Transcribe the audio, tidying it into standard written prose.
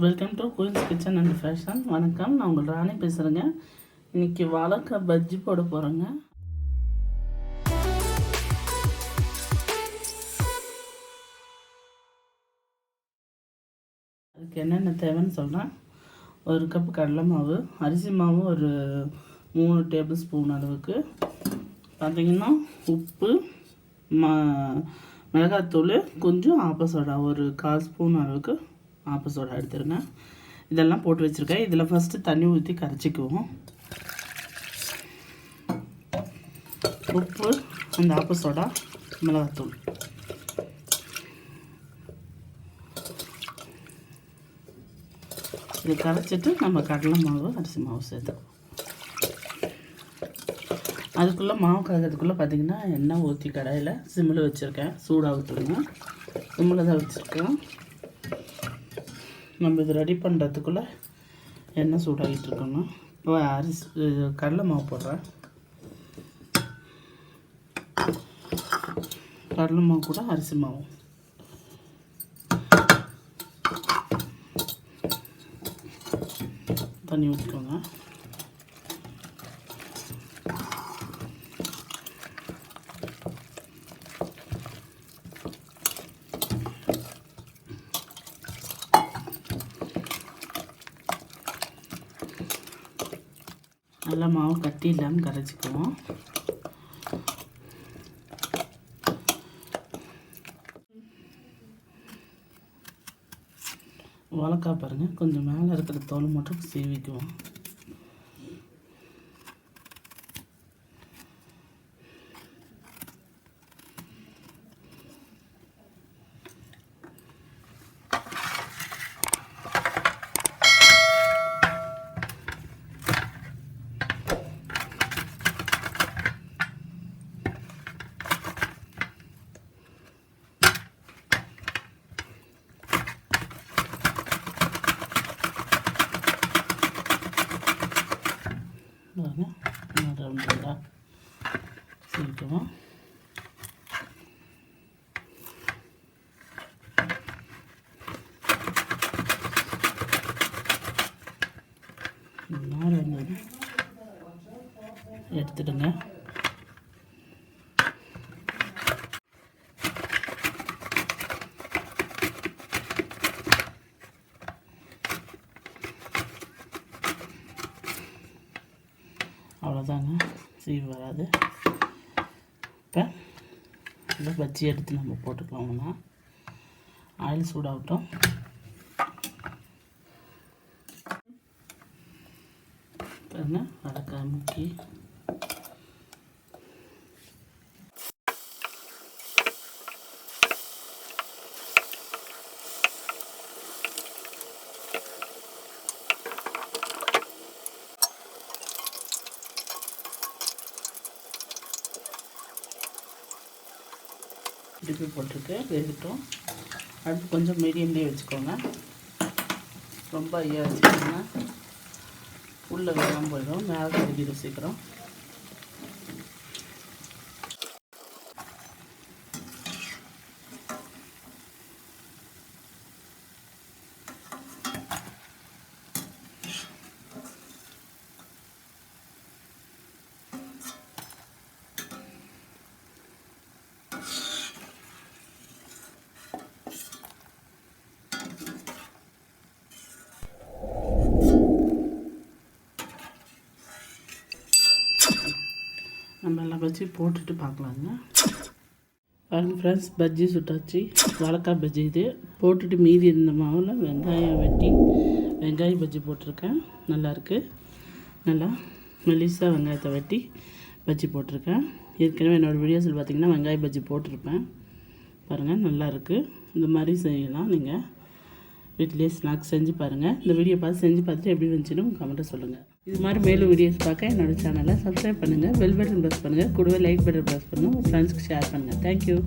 Welcome to queens kitchen and fashion. வணக்கம், நான் உங்கள் ராணி பேசுகிறேங்க. இன்றைக்கி வாழைக்காய் பஜ்ஜி போட போகிறேங்க. அதுக்கு என்னென்ன தேவைன்னு சொல்கிறேன். 1 கப் கடலை மாவு, அரிசி மாவு ஒரு 3 டேபிள் ஸ்பூன் அளவுக்கு, பார்த்திங்கன்னா உப்பு, மிளகாத்தூள், கொஞ்சம் ஆப்ப சோடா ஒரு 1/4 ஸ்பூன் அளவுக்கு ஆப்ப சோடா எடுத்துருங்க. இதெல்லாம் போட்டு வச்சுருக்கேன். இதில் ஃபஸ்ட்டு தண்ணி ஊற்றி கரைச்சிக்குவோம். உப்பு, அந்த ஆப்ப சோடா, மிளகாத்தூள். இது கரைச்சிட்டு நம்ம கடலை மாவு, அரிசி மாவு சேர்த்துக்குவோம். அதுக்குள்ளே மாவு கரைக்கிறதுக்குள்ளே பார்த்திங்கன்னா எண்ணெய் ஊற்றி கடாயில் சிம்மில் வச்சுருக்கேன். சூடாக ஊற்றுங்க. சிம்மில் தான் வச்சுருக்கேன். நம்ம இது ரெடி பண்ணுறதுக்குள்ளே எண்ணெய் சூடாகிட்டு இருக்கணும். இப்போ கடலை மாவு போடுறேன். கடலை மாவு கூட அரிசி மாவு தண்ணி ஊற்றிக்கோங்க. நல்லா மாவு கட்டி இல்லாமல் கரைச்சிக்குவோம். வாழைக்காய் பாருங்கள், கொஞ்சம் மேலே இருக்கிற தோல் மட்டும் சீவிக்குவோம். ரவுண்டாக சீக்கிரம் எடுத்துடுங்க. அவ்வளோதாங்க, சீவு வராது. இப்போ இந்த பஜ்ஜி எடுத்து நம்ம போட்டுக்கலாம்னா ஆயில் சூடாகட்டும். பாருங்க, வாழைக்காய் முக்கி திருப்பி போட்டுருக்கு, வேகட்டும். அடுத்து கொஞ்சம் மீடியம்லேயே வச்சுக்கோங்க. ரொம்ப ஐயா வச்சுக்கோங்க, உள்ளே வேகாமல் போயிடும், மேலே கருகிடும் சீக்கிரம். நம்ம எல்லாம் பஜ்ஜி போட்டுட்டு பார்க்கலாங்க. பாருங்கள் ஃப்ரெண்ட்ஸ், பஜ்ஜி சுட்டாச்சு. வாழைக்காய் பஜ்ஜி இது போட்டுட்டு மீதி இருந்த மாவில் வெங்காயம் வெட்டி வெங்காய பஜ்ஜி போட்டிருக்கேன். நல்லாயிருக்கு. நல்லா மெலிசாக வெங்காயத்தை வெட்டி பஜ்ஜி போட்டிருக்கேன். ஏற்கனவே என்னோடய வீடியோஸில் பார்த்திங்கன்னா வெங்காய பஜ்ஜி போட்டிருப்பேன். பாருங்கள், நல்லாயிருக்கு. இந்த மாதிரி செய்யலாம். நீங்கள் வீட்டிலேயே ஸ்நாக்ஸ் செஞ்சு பாருங்கள். இந்த வீடியோ பார்த்து செஞ்சு பார்த்துட்டு எப்படி வந்துச்சுன்னு கமெண்ட்டை சொல்லுங்கள். இது மாதிரி மேலும் வீடியோஸ் பார்க்க என்னோடய சேனலை சப்ஸ்கிரைப் பண்ணுங்கள், பெல் பட்டன் ப்ரெஸ் பண்ணுங்கள், கூடவே லைக் பட்டன் ப்ரெஸ் பண்ணுங்கள், உங்கள் ஃப்ரெண்ட்ஸ்க்கு ஷேர் பண்ணுங்கள். தேங்க்யூ.